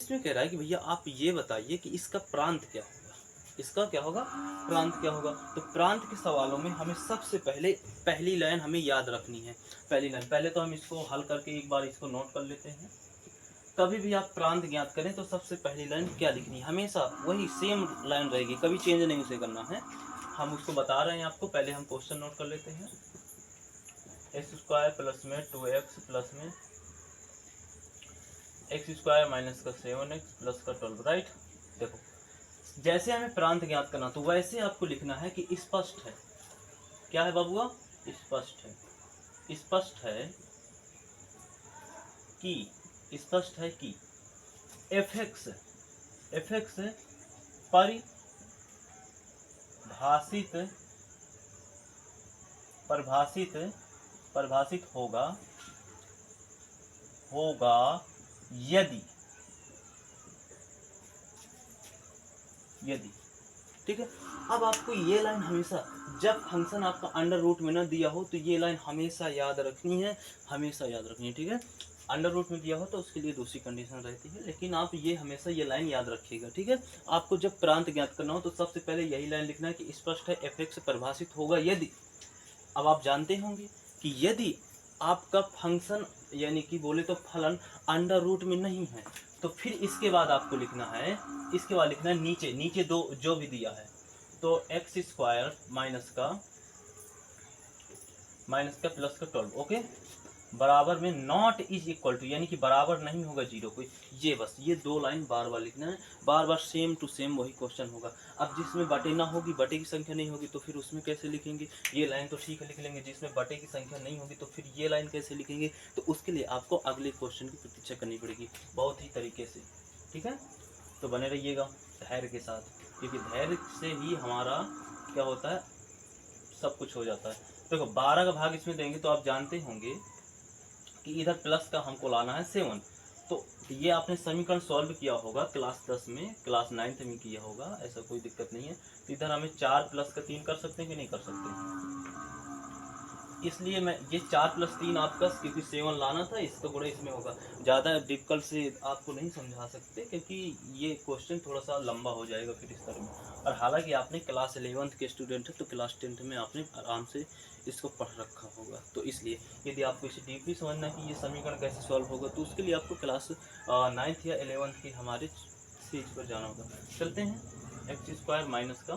इसमें कह रहा है कि भैया आप ये बताइए कि इसका प्रांत क्या होगा, इसका क्या होगा, प्रांत क्या होगा। तो प्रांत के सवालों में हमें सबसे पहले पहली लाइन हमें याद रखनी है। पहली लाइन, पहले तो हम इसको हल करके एक बार इसको नोट कर लेते हैं। कभी भी आप प्रांत ज्ञात करें तो सबसे पहली लाइन क्या लिखनी है, हमेशा वही सेम लाइन रहेगी, कभी चेंज नहीं उसे करना है। हम उसको बता रहे हैं आपको, पहले हम क्वेश्चन नोट कर लेते हैं। एक्स स्क्वायर प्लस में 2x प्लस में एक्स स्क्वायर माइनस का 7x प्लस का 12, राइट। देखो जैसे हमें प्रांत ज्ञात करना तो वैसे आपको लिखना है कि स्पष्ट है, क्या है बाबुआ, स्पष्ट है, स्पष्ट है कि, स्पष्ट है कि fx परिभाषित होगा यदि, ठीक है। अब आपको ये लाइन हमेशा, जब फंक्शन आपका अंडर रूट में ना दिया हो तो ये लाइन हमेशा याद रखनी है, हमेशा याद रखनी है, ठीक है। अंडर रूट में दिया हो तो उसके लिए दूसरी कंडीशन रहती है, लेकिन आप ये हमेशा ये लाइन याद रखिएगा, ठीक है। आपको जब प्रांत ज्ञात करना हो तो सबसे पहले यही लाइन लिखना है कि स्पष्ट है fx परिभाषित होगा यदि। अब आप जानते होंगे कि यदि आपका फंक्शन यानी कि बोले तो फलन अंडर रूट में नहीं है तो फिर इसके बाद आपको लिखना है, इसके बाद लिखना है नीचे दो जो भी दिया है, तो एक्स स्क्वायर माइनस का प्लस का 12, ओके, बराबर में नॉट इज इक्वल टू, यानी कि बराबर नहीं होगा 0 को। ये बस ये दो लाइन बार बार लिखना है, बार बार सेम टू सेम वही क्वेश्चन होगा। अब जिसमें बटे ना होगी, बटे की संख्या नहीं होगी तो फिर उसमें कैसे लिखेंगे, ये लाइन तो ठीक है लिख लेंगे, जिसमें बटे की संख्या नहीं होगी तो फिर ये लाइन कैसे लिखेंगे, तो उसके लिए आपको अगले क्वेश्चन की प्रतीक्षा करनी पड़ेगी बहुत ही तरीके से, ठीक है। तो बने रहिएगा धैर्य के साथ, क्योंकि धैर्य से ही हमारा क्या होता है, सब कुछ हो जाता है। देखो 12 का भाग इसमें देंगे तो आप जानते होंगे कि इधर प्लस का हमको लाना है 7, तो ये आपने समीकरण सॉल्व किया होगा क्लास 10 में, क्लास 9th में किया होगा, ऐसा कोई दिक्कत नहीं है। तो इधर हमें 4 प्लस का 3 कर सकते हैं कि नहीं कर सकते, इसलिए मैं ये 4 प्लस 3 आपका, क्योंकि 7 लाना था, इसका गुणा इसमें होगा। ज़्यादा डिफिकल्ट से आपको नहीं समझा सकते क्योंकि ये क्वेश्चन थोड़ा सा लंबा हो जाएगा फिर इस तरह में। और हालांकि आपने क्लास 11th के स्टूडेंट है तो क्लास 10th में आपने आराम से इसको पढ़ रखा होगा, तो इसलिए यदि आपको इसे डीपली समझना है कि ये समीकरण कैसे सॉल्व होगा तो उसके लिए आपको क्लास 9th या 11th की हमारे सीरीज पर जाना होगा। चलते हैं, एक्स स्क्वायर माइनस का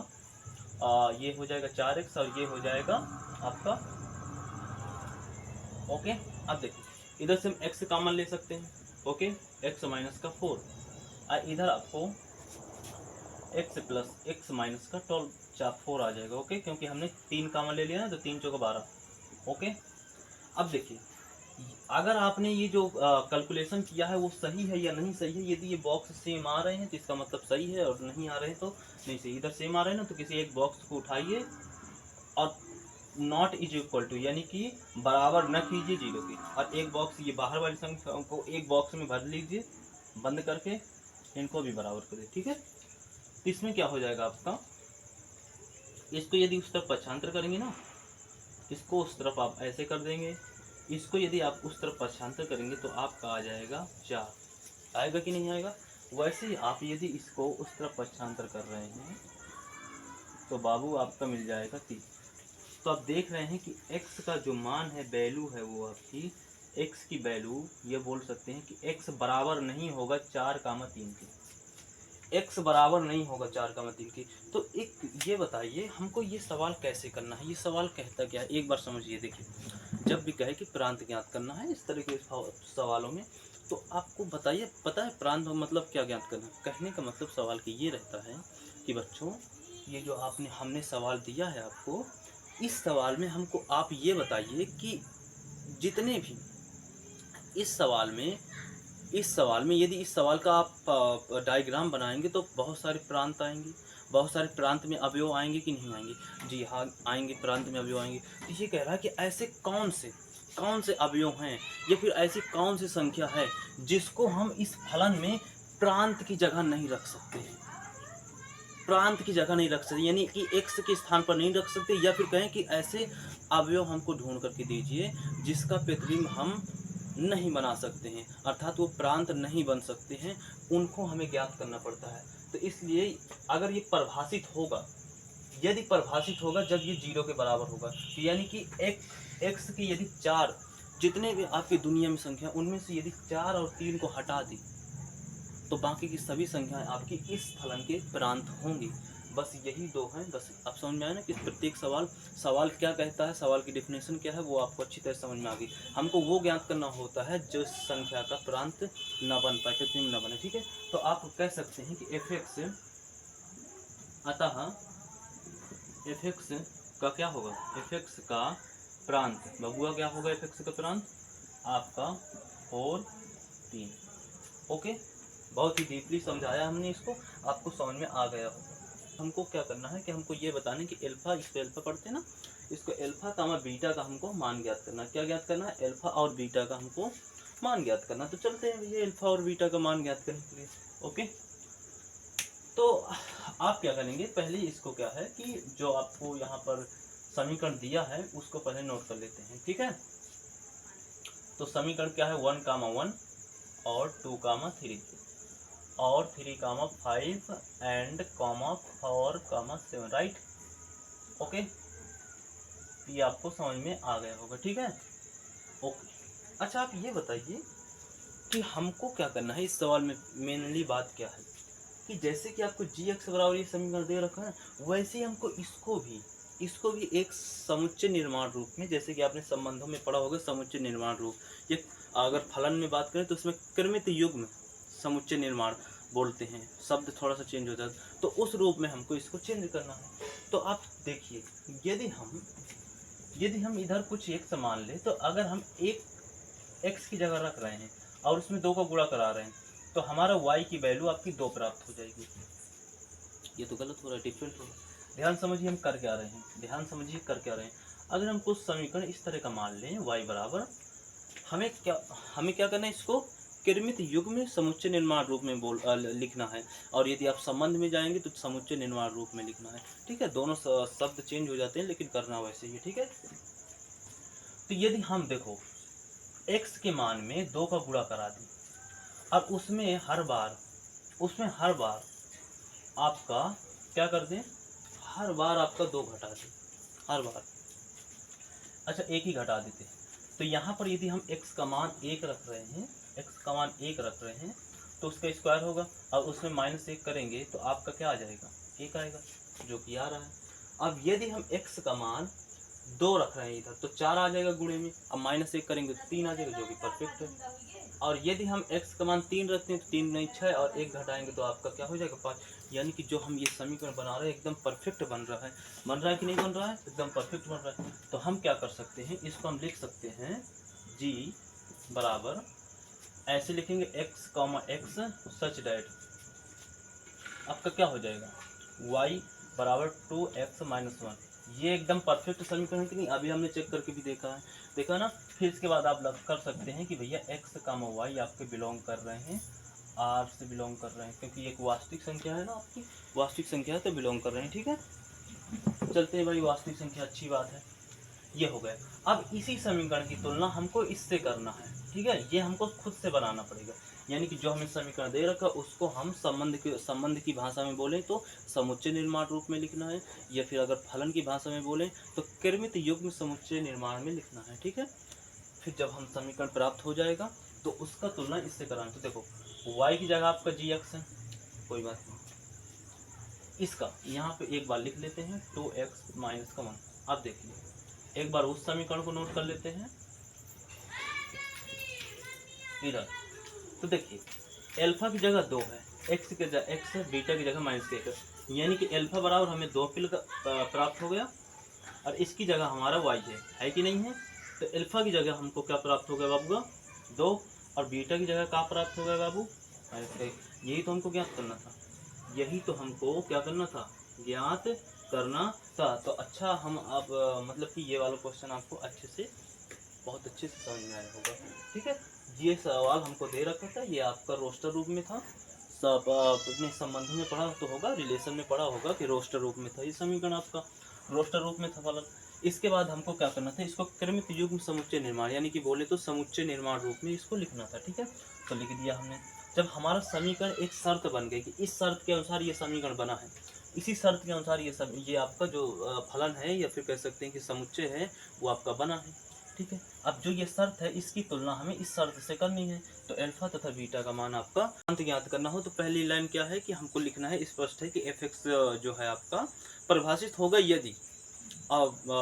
ये हो जाएगा 4x और ये हो जाएगा आपका, ओके। अब देखिए इधर से हम x कॉमन ले सकते हैं, ओके, x माइनस का 4 और इधर आपको x प्लस x माइनस का 4 आ जाएगा, ओके, क्योंकि हमने 3 कॉमन ले लिया ना तो 3 चौका 12, ओके। अब देखिए अगर आपने ये जो कैलकुलेशन किया है वो सही है या नहीं सही है, यदि ये बॉक्स सेम आ रहे हैं तो इसका मतलब सही है और नहीं आ रहे हैं तो नहीं सही। इधर सेम आ रहे हैं ना तो किसी एक बॉक्स को उठाइए और नॉट इज इक्वल टू यानी कि बराबर न कीजिए 0 की, और एक बॉक्स ये बाहर वाली संख्या को एक बॉक्स में भर लीजिए बंद करके, इनको भी बराबर करें, ठीक है। तो इसमें क्या हो जाएगा आपका, इसको यदि उस तरफ पक्षांतर करेंगे ना, इसको उस तरफ आप ऐसे कर देंगे, इसको यदि आप उस तरफ पक्षांतर करेंगे तो आपका आ जाएगा 4, आएगा कि नहीं आएगा। वैसे ही आप यदि इसको उस तरफ पक्षांतर कर रहे हैं तो बाबू आपका मिल जाएगा 3। तो आप देख रहे हैं कि x का जो मान है, वैल्यू है, वो आपकी x की वैल्यू ये बोल सकते हैं कि x बराबर नहीं होगा 4,3 की, x बराबर नहीं होगा 4,3 की। तो एक ये बताइए हमको ये सवाल कैसे करना है, ये सवाल कहता क्या है, एक बार समझिए। देखिए जब भी कहे कि प्रांत ज्ञात करना है इस तरह के सवालों में तो आपको बताइए, पता है प्रांत मतलब क्या ज्ञात करना, कहने का मतलब सवाल की ये रहता है कि बच्चों ये जो आपने हमने सवाल दिया है आपको, इस सवाल में हमको आप ये बताइए कि जितने भी इस सवाल में यदि इस सवाल का आप डायग्राम बनाएंगे तो बहुत सारे प्रांत आएंगे, बहुत सारे प्रांत में अवयव आएंगे कि नहीं आएंगे, जी हाँ आएंगे, प्रांत में अवयव आएंगे। तो ये कह रहा है कि ऐसे कौन से अवयव हैं या फिर ऐसी कौन सी संख्या है जिसको हम इस फलन में प्रांत की जगह नहीं रख सकते हैं, प्रांत की जगह नहीं रख सकते, यानी कि x के स्थान पर नहीं रख सकते, या फिर कहें कि ऐसे अवयव हमको ढूंढ करके दीजिए जिसका प्रतिबिंब हम नहीं बना सकते हैं, अर्थात वो प्रांत नहीं बन सकते हैं, उनको हमें ज्ञात करना पड़ता है। तो इसलिए अगर ये परिभाषित होगा, यदि परिभाषित होगा जब ये 0 के बराबर होगा, तो यानी कि एक्स की यदि 4, जितने भी आपकी दुनिया में संख्या उनमें से यदि 4 और 3 को हटा दी तो बाकी की सभी संख्याएं आपकी इस फलन के प्रांत होंगी। बस यही दो हैं। बस अब समझ में आया ना कि प्रत्येक सवाल क्या कहता है, सवाल की डेफिनेशन क्या है, वो आपको अच्छी तरह समझ में आ गई। हमको वो ज्ञात करना होता है जो संख्या का प्रांत न बन पाए, पृथ्वी में न बने। ठीक है, तो आप कह सकते हैं कि f(x), अतः f(x) का क्या होगा, f(x) का प्रांत बबुआ क्या होगा, f(x) का प्रांत आपका 4, 3। ओके, बहुत ही डीपली समझाया हमने इसको, आपको समझ में आ गया होगा। हमको क्या करना है कि हमको ये बताना है कि एल्फा, इसको एल्फा पढ़ते हैं ना, इसको एल्फा कामा बीटा का हमको मान ज्ञात करना है। क्या ज्ञात करना है, एल्फा और बीटा का हमको मान ज्ञात करना। तो चलते हैं भैया एल्फा और बीटा का मान ज्ञात करने के लिए। ओके, तो आप क्या करेंगे, पहले इसको क्या है कि जो आपको यहाँ पर समीकरण दिया है उसको पहले नोट कर लेते हैं। ठीक है, तो समीकरण क्या है, 1,1 और 2,3 और 3,5 एंड 4,7, राइट। ओके, ये आपको समझ में आ गया होगा। ठीक है, ओके। अच्छा, आप ये बताइए कि हमको क्या करना है इस सवाल में। मेनली बात क्या है कि जैसे कि आपको g(x) बराबर ये समीकरण दे रखा है, वैसे ही हमको इसको भी एक समुच्चय निर्माण रूप में, जैसे कि आपने संबंधों में पढ़ा होगा समुच्चय निर्माण रूप, ये अगर फलन में बात करें तो उसमें क्रमित युग्म समुच्चय निर्माण बोलते हैं, शब्द थोड़ा सा चेंज हो जाता है, तो उस रूप में हमको इसको चेंज करना है। तो आप देखिए, यदि हम इधर कुछ x मान ले, तो अगर हम एक x की जगह रख रहे हैं और उसमें 2 का गुणा करा रहे हैं, तो हमारा y की वैल्यू आपकी 2 प्राप्त हो जाएगी। ये तो गलत हो रहा है, डिफरेंट हो रहा है। ध्यान समझिए हम कर क्या रहे हैं, ध्यान समझिए कर क्या रहे हैं। अगर हम कुछ समीकरण इस तरह का मान लें, y बराबर, हमें क्या करना है, इसको क्रमित युग्म समुच्चय निर्माण रूप में लिखना है। और यदि आप संबंध में जाएंगे तो समुच्चय निर्माण रूप में लिखना है। ठीक है, दोनों शब्द चेंज हो जाते हैं लेकिन करना वैसे ही। ठीक है, तो यदि हम देखो x के मान में 2 का गुणा करा दें और उसमें हर बार आपका क्या कर दें, हर बार आपका 2 घटा दें, हर बार। अच्छा, 1 ही घटा देते, तो यहाँ पर यदि हम x का मान 1 रख रहे हैं, तो उसका स्क्वायर होगा और उसमें -1 करेंगे तो आपका क्या आ जाएगा, 1 आएगा, जो कि आ रहा है। अब यदि हम x का मान 2 रख रहे हैं इधर, तो 4 आ जाएगा गुणे में, अब -1 करेंगे तो 3 आ जाएगा, जो कि परफेक्ट है। और यदि हम x का मान 3 रखते हैं तो 3 नहीं 6 और 1 घटाएंगे तो आपका क्या हो जाएगा, 5। यानी कि जो हम ये समीकरण बना रहे हैं एकदम परफेक्ट बन रहा है कि नहीं बन रहा है, एकदम परफेक्ट बन रहा है। तो हम क्या कर सकते हैं, इसको हम लिख सकते हैं g बराबर, ऐसे लिखेंगे x, सच डैट आपका क्या हो जाएगा, y बराबर 2x - 1। ये एकदम परफेक्ट समीकरण है कि नहीं, अभी हमने चेक करके भी देखा ना। फिर इसके बाद आप लग कर सकते हैं कि भैया x, y आपके बिलोंग कर रहे हैं, r से बिलोंग कर रहे हैं, क्योंकि एक वास्तविक संख्या है ना, आपकी वास्तविक संख्या है तो बिलोंग कर रहे हैं। ठीक है, चलते हैं भाई, वास्तविक संख्या अच्छी बात है, ये हो गया। अब इसी समीकरण की तुलना हमको इससे करना है। ठीक है, ये हमको खुद से बनाना पड़ेगा, यानी कि जो हमें समीकरण दे रखा उसको हम संबंध की भाषा में बोलें तो समुच्चय निर्माण रूप में लिखना है, या फिर अगर फलन की भाषा में बोलें तो क्रमित युग्म समुच्चय निर्माण में लिखना है। ठीक है, फिर जब हम समीकरण प्राप्त हो जाएगा तो उसका तुलना इससे कराएं। तो देखो y की जगह आपका gx है, कोई बात नहीं, इसका यहाँ पे एक बार लिख लेते हैं 2x - 1। अब देखिए एक बार उस समीकरण को नोट कर लेते हैं इधर। तो देखिए एल्फा की जगह 2 है, x की जगह x है, बीटा की जगह -1 है, यानी कि एल्फा बराबर हमें 2 पिल प्राप्त हो गया और इसकी जगह हमारा y है कि नहीं है। तो एल्फा की जगह हमको क्या प्राप्त हो गया बाबू, 2, और बीटा की जगह क्या प्राप्त हो गया बाबू, यही तो हमको ज्ञात करना था, यही तो हमको क्या करना था, ज्ञात करना था। तो अच्छा, हम अब मतलब कि ये वाला क्वेश्चन आपको अच्छे से, बहुत अच्छे से समझ में आया होगा। ठीक है, ये सवाल हमको दे रखा था, ये आपका रोस्टर रूप में था, सब अपने संबंध में पढ़ा तो होगा, रिलेशन में पढ़ा होगा कि रोस्टर रूप में था, ये समीकरण आपका रोस्टर रूप में था फलन। इसके बाद हमको क्या करना था, इसको क्रमिक युग्म समुच्चय निर्माण यानी कि बोले तो समुच्चय निर्माण रूप में इसको लिखना था। ठीक है, तो लिख दिया हमने। जब हमारा समीकरण एक शर्त बन गई कि इस शर्त के अनुसार ये समीकरण बना है, इसी शर्त के अनुसार ये आपका जो फलन है या फिर कह सकते हैं कि समुच्चय है वो आपका बना है। ठीक है, अब जो ये शर्त है इसकी तुलना हमें इस शर्त से करनी है। तो अल्फा तथा बीटा का मान आपका अंत ज्ञात करना हो तो पहली लाइन क्या है कि हमको लिखना है, स्पष्ट है कि एफ एक्स जो है आपका परिभाषित होगा यदि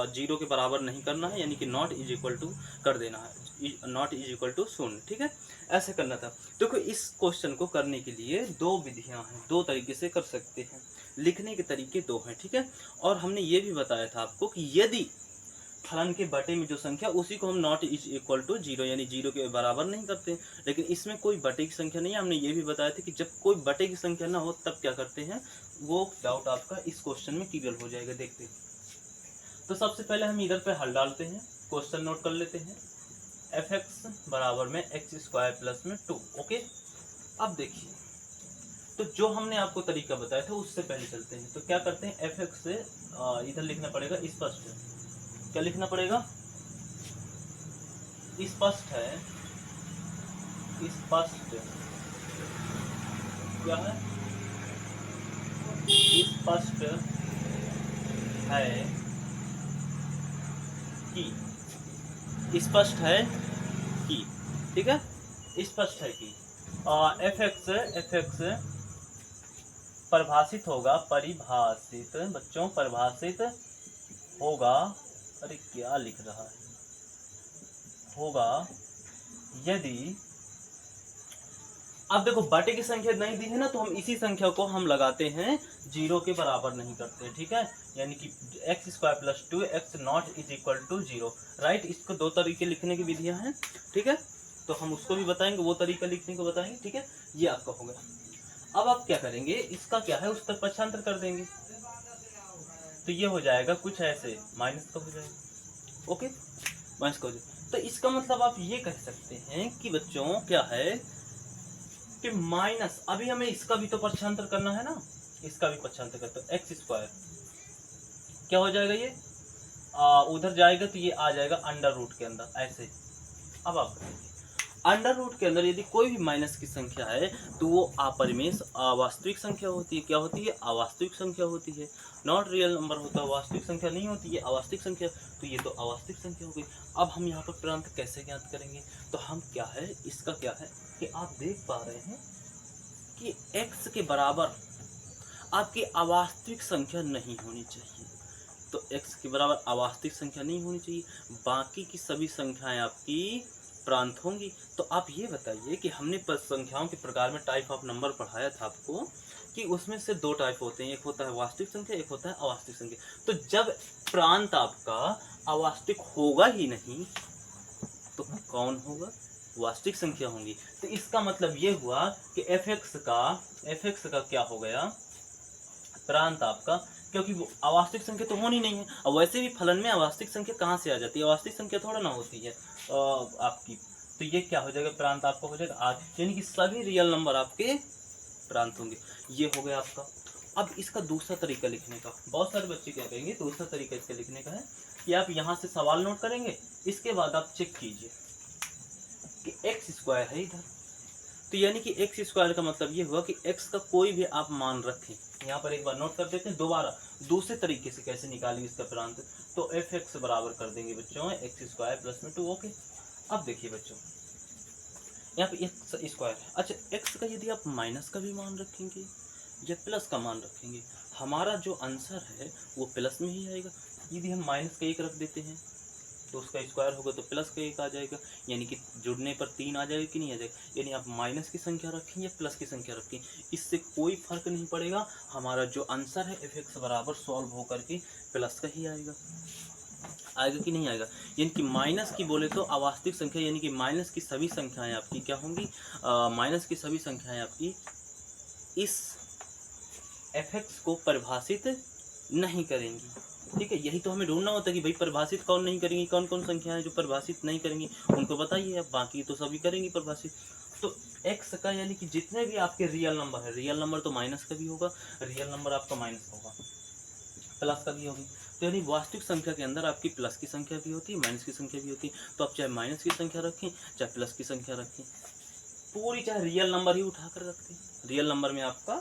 जीरो के बराबर नहीं करना है, यानी कि नॉट इज इक्वल टू कर देना है, नॉट इज इक्वल टू शून्य। ठीक है, ऐसे करना था। देखो इस क्वेश्चन को करने के लिए दो विधियां हैं, दो तरीके से कर सकते हैं, लिखने के तरीके दो हैं। ठीक है, और हमने ये भी बताया था आपको कि यदि फलन के बटे में जो संख्या उसी को हम not is equal to zero यानी जीरो के बराबर नहीं करते, लेकिन इसमें कोई बटे की संख्या नहीं है। हमने ये भी बताया था कि जब कोई बटे की संख्या ना हो तब क्या करते हैं, वो डाउट आपका इस क्वेश्चन में क्लियर हो जाएगा। देखते हैं, तो सबसे पहले हम इधर पे हल डालते हैं, क्वेश्चन नोट कर लेते हैं। एफ एक्स बराबर में एक्स स्क्वायर प्लस में 2। ओके, अब देखिए, तो जो हमने आपको तरीका बताया था उससे पहले चलते हैं। तो क्या करते हैं, एफ एक्स से इधर लिखना पड़ेगा स्पष्ट। क्या लिखना पड़ेगा, स्पष्ट है, स्पष्ट क्या है, स्पष्ट है कि, स्पष्ट है कि, ठीक है, स्पष्ट है कि एफ एक्स परिभाषित होगा, परिभाषित बच्चों परिभाषित होगा, अरे क्या लिख रहा है, होगा यदि, अब देखो बटे की संख्या नहीं दी है ना, तो हम इसी संख्या को हम लगाते हैं, जीरो के बराबर नहीं करते। ठीक है, यानी कि x square plus 2 x not is equal to zero. Right, इसको दो तरीके लिखने की विधियां हैं। ठीक है, तो हम उसको भी बताएंगे, वो तरीका लिखने को बताएंगे। ठीक है, ये आपका हो गया। अब आप क्या करेंगे, इसका क्या है उस तक पक्षांतर कर देंगे, तो ये हो जाएगा कुछ ऐसे, माइनस का हो जाएगा। ओके, माइनस का हो जाएगा। तो इसका मतलब आप ये कह सकते हैं कि बच्चों क्या है कि माइनस, अभी हमें इसका भी तो पक्षांतर करना है ना, इसका भी पक्षांतर करते हैं, एक्स स्क्वायर क्या हो जाएगा, ये उधर जाएगा तो ये आ जाएगा अंडर रूट के अंदर ऐसे। अब आप अंडर रूट के अंदर यदि कोई भी माइनस की संख्या है तो वो अपरिमेय अवास्तविक संख्या होती है। क्या होती है, अवास्तविक संख्या होती है। नॉट रियल नंबर होता है, वास्तविक संख्या नहीं होती है, अवास्तविक संख्या, तो ये तो अवास्तविक संख्या हो गई। अब हम यहाँ पर प्रांत कैसे ज्ञात करेंगे, तो हम क्या है, इसका क्या है कि आप देख पा रहे हैं कि x के बराबर आपकी अवास्तविक संख्या नहीं होनी चाहिए, तो x के बराबर अवास्तविक संख्या नहीं होनी चाहिए, बाकी की सभी संख्याएं आपकी प्रांत होंगी। तो आप ये बताइए कि हमने संख्याओं के प्रकार में टाइप ऑफ नंबर पढ़ाया था आपको कि उसमें से दो टाइप होते हैं, एक होता है वास्तविक संख्या, एक होता है अवास्तविक संख्या। तो जब प्रांत आपका अवास्तविक होगा ही नहीं तो कौन होगा, वास्तविक संख्या होंगी। तो इसका मतलब ये हुआ कि एफ एक्स का क्या हो गया, प्रांत आपका, क्योंकि वो अवास्तविक संख्या तो होनी नहीं है। और वैसे भी फलन में अवास्तविक संख्या कहाँ से आ जाती है, अवास्तविक संख्या थोड़ा ना होती है आपकी। तो ये क्या हो जाएगा, प्रांत आपका हो जाएगा आठ, यानी कि सभी रियल नंबर आपके प्रांत होंगे। ये हो गया आपका। अब इसका दूसरा तरीका लिखने का, बहुत सारे बच्चे क्या करेंगे, दूसरा तरीका इसका लिखने का है कि आप यहाँ से सवाल नोट करेंगे, इसके बाद आप चेक कीजिए कि एक्स स्क्वायर है इधर, तो यानी कि एक्स स्क्वायर का मतलब ये हुआ कि एक्स का कोई भी आप मान रखें। यहाँ पर एक बार नोट कर देते हैं, दोबारा दूसरे तरीके से कैसे निकालेंगे इसका प्रांत, तो एफ एक्स बराबर कर देंगे बच्चों एक्स स्क्वायर प्लस में 2। ओके, अब देखिए बच्चों यहाँ पे एक्स स्क्वायर है, अच्छा एक्स का यदि आप माइनस का भी मान रखेंगे या प्लस का मान रखेंगे, हमारा जो आंसर है वो प्लस में ही आएगा। यदि हम माइनस का 1 रख देते हैं तो उसका स्क्वायर होगा तो प्लस का 1 आ जाएगा, यानी कि जुड़ने पर 3 आ जाएगा कि नहीं आ जाएगा। यानी आप माइनस की संख्या रखें या प्लस की संख्या रखें, इससे कोई फर्क नहीं पड़ेगा, हमारा जो आंसर है एफ एक्स बराबर सॉल्व होकर के प्लस का ही आएगा। आएगा कि नहीं आएगा, यानी कि माइनस की बोले तो अवास्तविक संख्या, यानी कि माइनस की सभी संख्याएं आपकी क्या होंगी, माइनस की सभी संख्याएं आपकी इस एफ एक्स को परिभाषित नहीं करेंगी। ठीक है, यही तो हमें ढूंढना होता है कि भाई परिभाषित कौन नहीं करेंगी, कौन कौन संख्याएं जो परिभाषित नहीं करेंगी उनको बताइए, अब बाकी तो सभी करेंगी परिभाषित। तो x का यानी कि जितने भी आपके रियल नंबर है, रियल नंबर तो माइनस का भी होगा, रियल नंबर आपका माइनस होगा, प्लस का भी होगी। तो यानी वास्तविक संख्या के अंदर आपकी प्लस की संख्या भी होती है, माइनस की संख्या भी होती है। तो आप चाहे माइनस की संख्या रखें चाहे प्लस की संख्या रखें, पूरी चाहे रियल नंबर ही उठा कर रखते हैं, रियल नंबर में आपका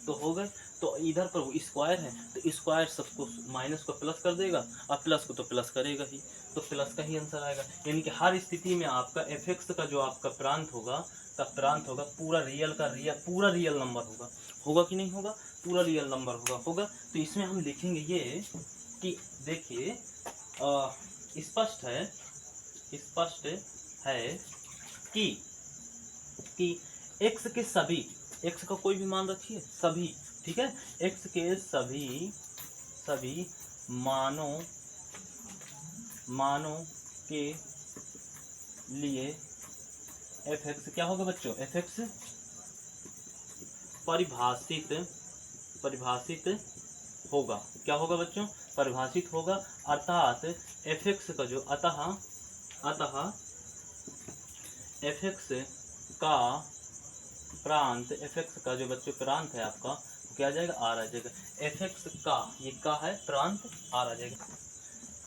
तो हो गए। तो इधर पर स्क्वायर है तो स्क्वायर सबको माइनस को प्लस कर देगा और प्लस को तो प्लस करेगा ही, तो प्लस का ही आंसर आएगा। यानी कि हर स्थिति में आपका एफ एक्स का जो आपका प्रांत होगा पूरा रियल नंबर होगा। होगा कि नहीं होगा? पूरा रियल नंबर होगा। तो इसमें हम लिखेंगे ये कि देखिए स्पष्ट है कि x के सभी, x का कोई भी मान रखिए सभी, ठीक है, x के सभी मानों के लिए एफ एक्स क्या होगा बच्चों? एफ एक्स परिभाषित होगा। क्या होगा बच्चों? परिभाषित होगा। अर्थात एफ एक्स का जो अतः एफ एक्स का प्रांत, एफ एक्स का जो बच्चों प्रांत है आपका क्या आ जाएगा? आर आ जाएगा। एफ एक्स का, ये का है प्रांत, आर आ जाएगा।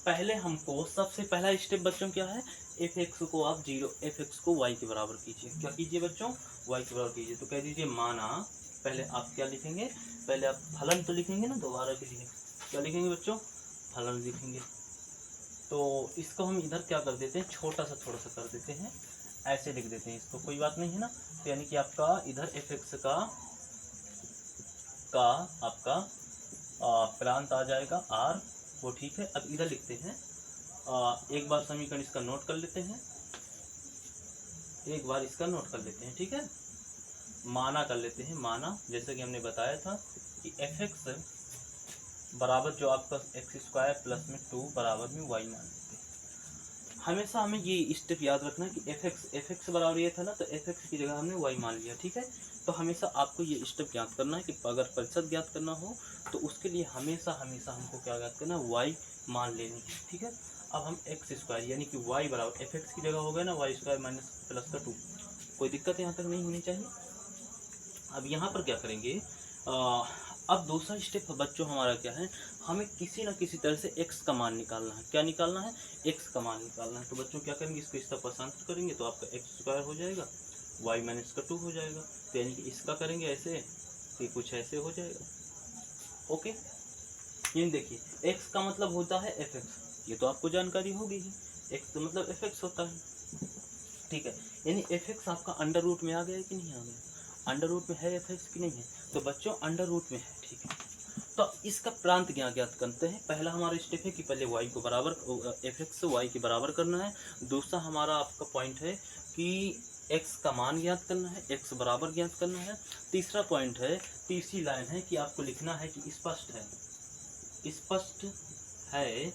पहले हमको सबसे पहला स्टेप बच्चों क्या है? एफ एक्स को आप एफ एक्स को वाई के बराबर कीजिए। क्या कीजिए बच्चों? वाई के बराबर कीजिए। तो कह दीजिए माना, पहले आप क्या लिखेंगे? पहले आप फलन तो लिखेंगे ना, दोबारा के लिए क्या लिखेंगे बच्चों? फलन लिखेंगे। तो इसको हम इधर क्या कर देते हैं, थोड़ा सा कर देते हैं, ऐसे लिख देते हैं इसको, कोई बात नहीं है ना। तो यानी कि आपका इधर एफ एक्स का आपका प्रांत आ जाएगा आर, वो ठीक है। अब इधर लिखते हैं एक बार समीकरण इसका नोट कर लेते हैं, ठीक है। माना कर लेते हैं, माना जैसे कि हमने बताया था कि एफ एक्स बराबर जो आपका एक्स स्क्वायर प्लस में 2 बराबर में वाई मान लेते हैं। हमेशा हमें ये स्टेप याद रखना है कि एफ एक्स बराबर ये था ना, तो एफ एक्स की जगह हमने वाई मान लिया, ठीक है। तो हमेशा आपको ये स्टेप ज्ञात करना है कि अगर प्रतिशत ज्ञात करना हो तो उसके लिए हमेशा हमको क्या ज्ञात करना है? वाई मान लेनी है, ठीक है। अब हम एक्स स्क्वायर यानी कि वाई बराबर एफ एक्स की जगह हो गया ना वाई स्क्वायर माइनस प्लस का 2, कोई दिक्कत यहाँ तक नहीं होनी चाहिए। अब यहाँ पर क्या करेंगे? अब दूसरा स्टेप बच्चों हमारा क्या है? हमें किसी ना किसी तरह से x का मान निकालना है। क्या निकालना है? x का मान निकालना है। तो बच्चों क्या करेंगे? इसको इसका परसेंट करेंगे तो आपका एक्स स्क्वायर हो जाएगा, y माइनस का 2 हो जाएगा। तो यानी कि इसका करेंगे ऐसे कि कुछ ऐसे हो जाएगा, ओके। ये देखिए x का मतलब होता है एफ एक्स, ये तो आपको जानकारी होगी ही, x का मतलब एफ एक्स होता है, ठीक है। यानी एफ एक्स आपका अंडर रूट में आ गया कि नहीं आ गया? अंडर रूट में है एफ एक्स की नहीं है? तो बच्चों अंडर रूट में है, ठीक है। तो इसका प्रांत ज्ञात करते हैं। पहला हमारा स्टेप है कि पहले y को बराबर एफ एक्स y के बराबर करना है। दूसरा हमारा आपका पॉइंट है कि x का मान ज्ञात करना है, x बराबर ज्ञात करना है। तीसरा पॉइंट है, तीसरी लाइन है कि आपको लिखना है कि स्पष्ट है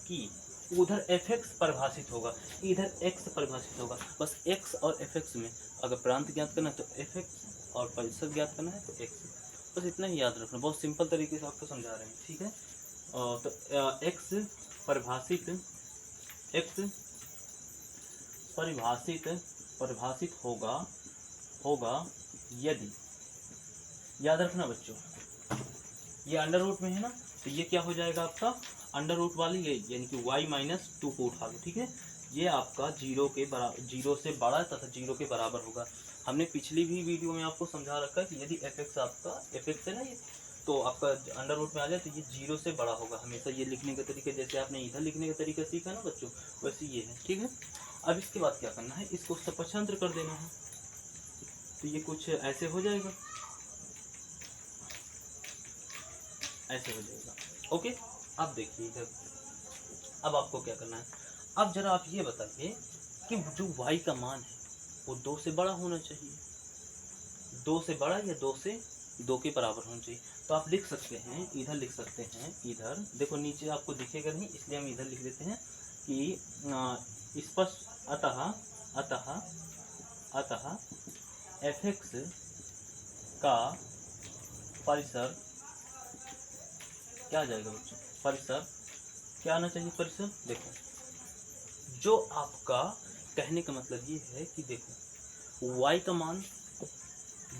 कि उधर एफ एक्स परिभाषित होगा, इधर एक्स परिभाषित होगा। बस एक्स और एफ एक्स में अगर प्रांत ज्ञात करना है तो एफ एक्स और प्रतिशत ज्ञात करना है तो एक्स, बस इतना ही याद रखना। बहुत सिंपल तरीके से आपको समझा रहे हैं, ठीक है। तो एक्स परिभाषित होगा यदि, याद रखना बच्चों, ये अंडर रूट में है ना, तो ये क्या हो जाएगा आपका? अंडर रूट वाली ये यानी कि y माइनस 2 को उठा लो, ठीक है। ये आपका जीरो से बड़ा तथा जीरो के बराबर होगा। हमने पिछली भी वीडियो में आपको समझा रखा है कि यदि एफ एक्स आपका एफ एक्स है ना ये, तो आपका अंडर रूट में आ जाए तो ये जीरो से बड़ा होगा हमेशा। ये लिखने का तरीका जैसे आपने इधर लिखने का तरीका सीखा ना बच्चों, वैसे ये है, ठीक है। अब इसके बाद क्या करना है? इसको सपक्षांतर कर देना है, तो ये कुछ ऐसे हो जाएगा, ऐसे हो जाएगा, ओके। अब देखिए इधर, अब आपको क्या करना है? अब जरा आप ये बताइए कि जो y का मान है वो 2 से बड़ा होना चाहिए, 2 से बड़ा या 2 के बराबर होना चाहिए। तो आप लिख सकते हैं, इधर लिख सकते हैं, इधर देखो नीचे आपको दिखेगा नहीं इसलिए हम इधर लिख देते हैं कि स्पष्ट अतः एफ एक्स का परिसर क्या आ जाएगा बच्चों? परिसर क्या आना चाहिए? परिसर देखो, जो आपका कहने का मतलब ये है कि देखो y का मान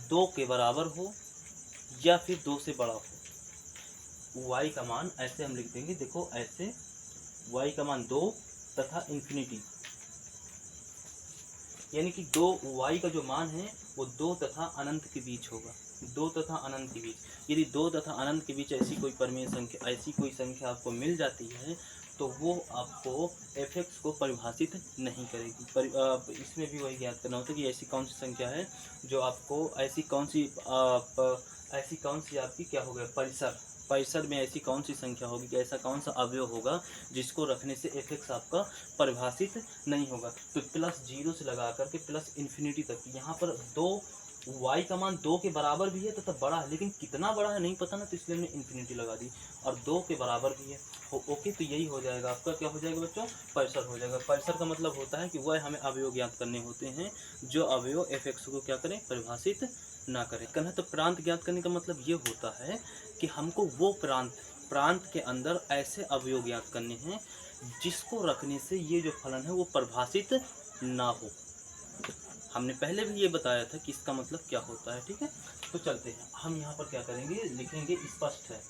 2 के बराबर हो या फिर 2 से बड़ा हो, y का मान ऐसे हम लिख देंगे, देखो ऐसे y का मान 2 तथा इन्फिनिटी, यानी कि 2y का जो मान है वो 2 तथा अनंत के बीच होगा, 2 तथा अनंत के बीच। यदि 2 तथा अनंत के बीच ऐसी कोई परिमेय संख्या, ऐसी कोई संख्या आपको मिल जाती है तो वो आपको fx को परिभाषित नहीं करेगी। इसमें भी वही ज्ञात करना होता है कि ऐसी कौन सी संख्या है जो आपको, ऐसी कौन सी आपकी क्या हो गया परिसर में ऐसी कौन सी संख्या होगी कि ऐसा कौन सा अवयव होगा जिसको रखने से fx आपका परिभाषित नहीं होगा। तो प्लस 0 से लगा करके प्लस इन्फिनिटी तक, यहाँ पर 2y का मान 2 के बराबर भी है तथा बड़ा है, लेकिन कितना बड़ा है नहीं पता ना, तो इसलिए हमने इन्फिनिटी लगा दी, और 2 के बराबर भी है। ओके, तो यही हो जाएगा आपका, क्या हो जाएगा बच्चों, परिसर हो जाएगा। परिसर का मतलब होता है कि वह हमें अवयव ज्ञात करने होते हैं जो अवयव fx को क्या करें, परिभाषित ना करें। कहना तो प्रांत ज्ञात करने का मतलब ये होता है कि हमको वो प्रांत के अंदर ऐसे अवयव ज्ञात करने हैं जिसको रखने से ये जो फलन है वो परिभाषित ना हो। हमने पहले भी ये बताया था कि इसका मतलब क्या होता है, ठीक है। तो चलते हैं, हम यहाँ पर क्या करेंगे, लिखेंगे स्पष्ट है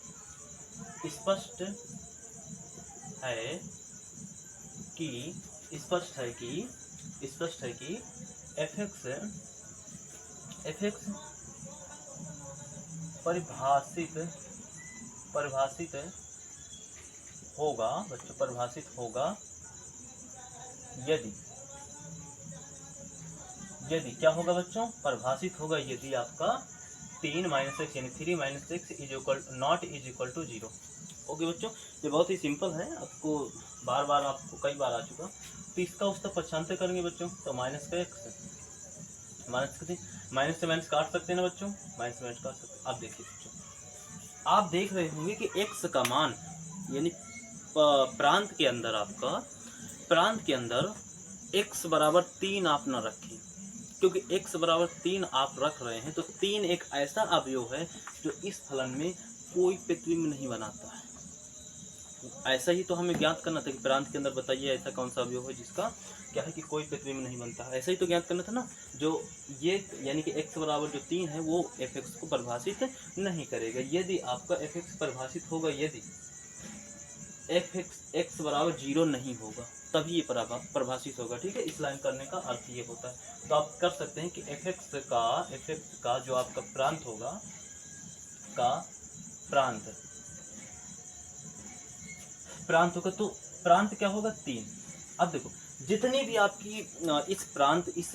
कि fx परिभाषित होगा बच्चों, परिभाषित होगा यदि क्या होगा बच्चों, परिभाषित होगा यदि आपका 3 - x यानी 3 - x not is equal to 0। Okay बच्चों, ये बहुत ही सिंपल है, आपको बार बार आपको कई बार आ चुका। तो इसका उसका पक्षांतर करेंगे बच्चों, तो माइनस का x, माइनस से माइनस काट सकते हैं ना बच्चों, माइनस से माइनस काट सकते हैं। अब देखिए बच्चों, आप देख रहे होंगे कि x का मान यानी प्रांत के अंदर x बराबर 3 आप न रखें, क्योंकि x बराबर 3 आप रख रहे हैं तो 3 एक ऐसा अवयव है जो इस फलन में कोई प्रतिबिंब नहीं बनाता है। ऐसा ही तो हमें ज्ञात करना था कि प्रांत के अंदर बताइए ऐसा कौन सा अवयव है जिसका क्या है कि कोई प्रतिबिंब नहीं बनता है, ऐसा ही तो ज्ञात करना था ना। जो ये यानी कि x बराबर जो 3 है वो fx को परिभाषित नहीं करेगा। यदि आपका fx परिभाषित होगा, यदि x बराबर 0 नहीं होगा तभी ये परिभाषित होगा, ठीक है। इस लाइन करने का अर्थ ये होता है। तो आप कर सकते हैं कि fx का जो आपका प्रांत होगा, प्रांत होगा, तो प्रांत क्या होगा 3। अब देखो, जितनी भी आपकी इस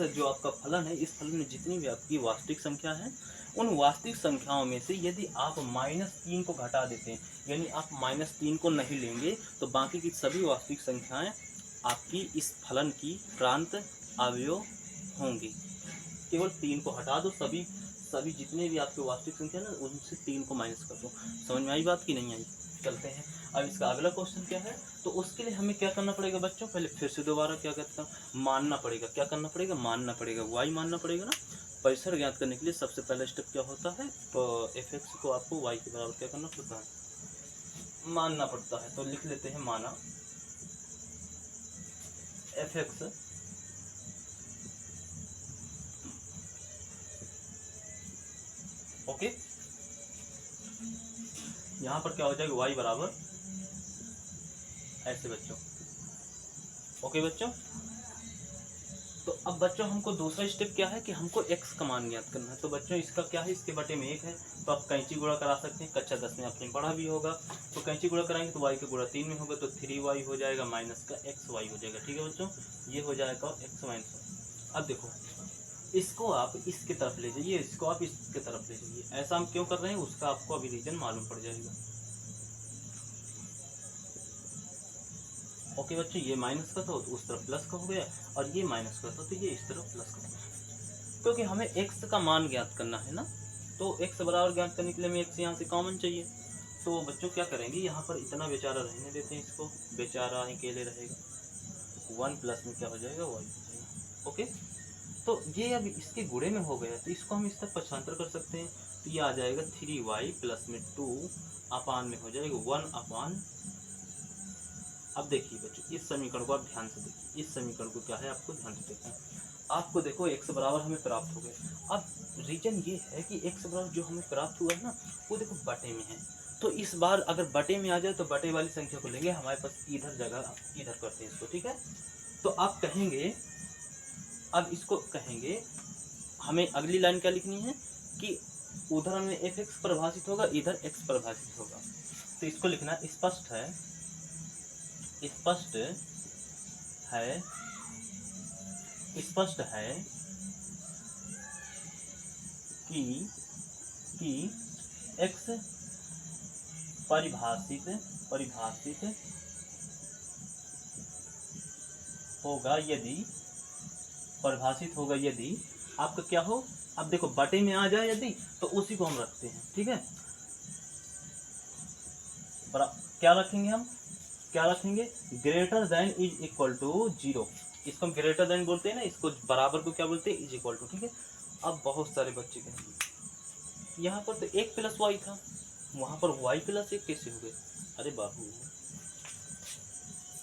जो आपका फलन है, इस फलन में जितनी भी आपकी वास्तविक संख्या है, उन वास्तविक संख्याओं में से यदि आप -3 को घटा देते हैं, यानी आप -3 को नहीं लेंगे, तो बाकी की सभी वास्तविक संख्याएं आपकी इस फलन की प्रांत अवयव होंगी। केवल 3 को हटा दो, सभी जितने भी आपके वास्तविक संख्या है ना, उनसे 3 को माइनस कर दो। समझ में आई बात कि नहीं आई? चलते हैं, अब इसका अगला क्वेश्चन क्या है। तो उसके लिए हमें क्या करना पड़ेगा बच्चों, पहले फिर से दोबारा क्या कहता हूँ, मानना पड़ेगा। क्या करना पड़ेगा, मानना पड़ेगा, y मानना पड़ेगा ना। परिसर ज्ञात करने के लिए सबसे पहला स्टेप क्या होता है, तो fx को आपको y के बराबर क्या करना पड़ता है, मानना पड़ता है। तो लिख लेते हैं, माना fx ओके। यहाँ पर क्या हो जाएगा, y बराबर ऐसे बच्चों। ओके बच्चों, तो अब बच्चों हमको दूसरा स्टेप क्या है कि हमको x का मान ज्ञात करना है। तो बच्चों इसका क्या है, इसके बटे में 1 है, तो आप कैंची गुणा करा सकते हैं। कक्षा 10 में आपने पढ़ा भी होगा। तो कैंची गुणा कराएंगे तो y का गुणा 3 में होगा, तो 3y हो जाएगा माइनस का xy हो जाएगा, ठीक है बच्चों। ये हो जाएगा x माइनस। अब देखो, इसको आप इसके तरफ ले जाइए, इसको आप इसके तरफ ले जाइए। ऐसा हम क्यों कर रहे हैं उसका आपको अभी रीजन मालूम पड़ जाएगा। ओके बच्चों, ये माइनस का था तो उस तरफ प्लस का हो गया, और ये माइनस का था तो ये इस तरफ प्लस का हो गया, क्योंकि हमें x का मान ज्ञात करना है ना। तो x बराबर ज्ञात करने के लिए हमें x यहाँ से कॉमन चाहिए। तो बच्चों क्या करेंगे, यहाँ पर इतना बेचारा रहने देते हैं, इसको बेचारा अकेले रहेगा। 1 प्लस में क्या हो जाएगा, y हो जाएगा। ओके, तो ये अब इसके गुणे में हो गया, तो इसको हम इस तक पक्षांतर कर सकते हैं। तो ये आ जाएगा 3y प्लस में 2 अपान में हो जाएगा 1 अब देखिए बच्चों, इस समीकरण को आप ध्यान से देखिए। इस समीकरण को क्या है, आपको ध्यान से देखना है। आपको देखो x बराबर हमें प्राप्त हो गया। अब रीजन ये है कि x बराबर जो हमें प्राप्त हुआ है ना, वो देखो बटे में है। तो इस बार अगर बटे में आ जाए तो बटे वाली संख्या को लेंगे, हमारे पास इधर जगह इधर करते हैं इसको, ठीक है। तो आप कहेंगे, अब इसको कहेंगे हमें अगली लाइन क्या लिखनी है कि उधर हमें एफ एक्स परिभाषित होगा, इधर एक्स परिभाषित होगा। तो इसको लिखना स्पष्ट है, स्पष्ट है, स्पष्ट है कि एक्स परिभाषित होगा यदि, परिभाषित होगा यदि आपका क्या हो, अब देखो बटे में आ जाए यदि, तो उसी को हम रखते हैं, ठीक है। क्या रखेंगे हम, क्या रखेंगे, greater than is equal to 0। इसको हम ग्रेटर देन बोलते हैं ना, इसको बराबर को क्या बोलते हैं, इज इक्वल टू, ठीक है। अब बहुत सारे बच्चे कहेंगे यहाँ पर तो 1 + y था, वहां पर y + 1 कैसे हो गए। अरे बाबू,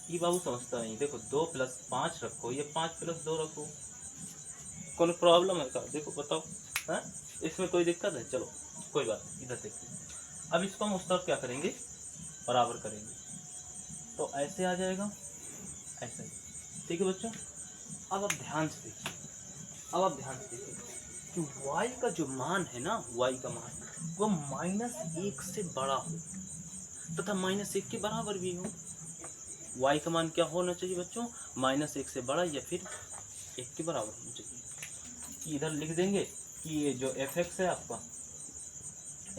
ये बाबू समझता नहीं। देखो 2 + 5 रखो, ये 5 + 2 रखो, कोई प्रॉब्लम है क्या, देखो बताओ, है इसमें कोई दिक्कत है। चलो कोई बात नहीं, इधर देखते हैं। अब इसको हम उस तरफ क्या करेंगे, बराबर करेंगे, तो ऐसे आ जाएगा, ऐसे, ठीक है बच्चों। अब आप ध्यान से देखिए, अब आप ध्यान से देखिए कि y का जो मान है ना, y का मान वो -1 से बड़ा हो तथा -1 के बराबर भी हो। y का मान क्या होना चाहिए बच्चों, -1 से बड़ा या फिर 1 के बराबर होना चाहिए। इधर लिख देंगे कि ये जो f(x) है आपका,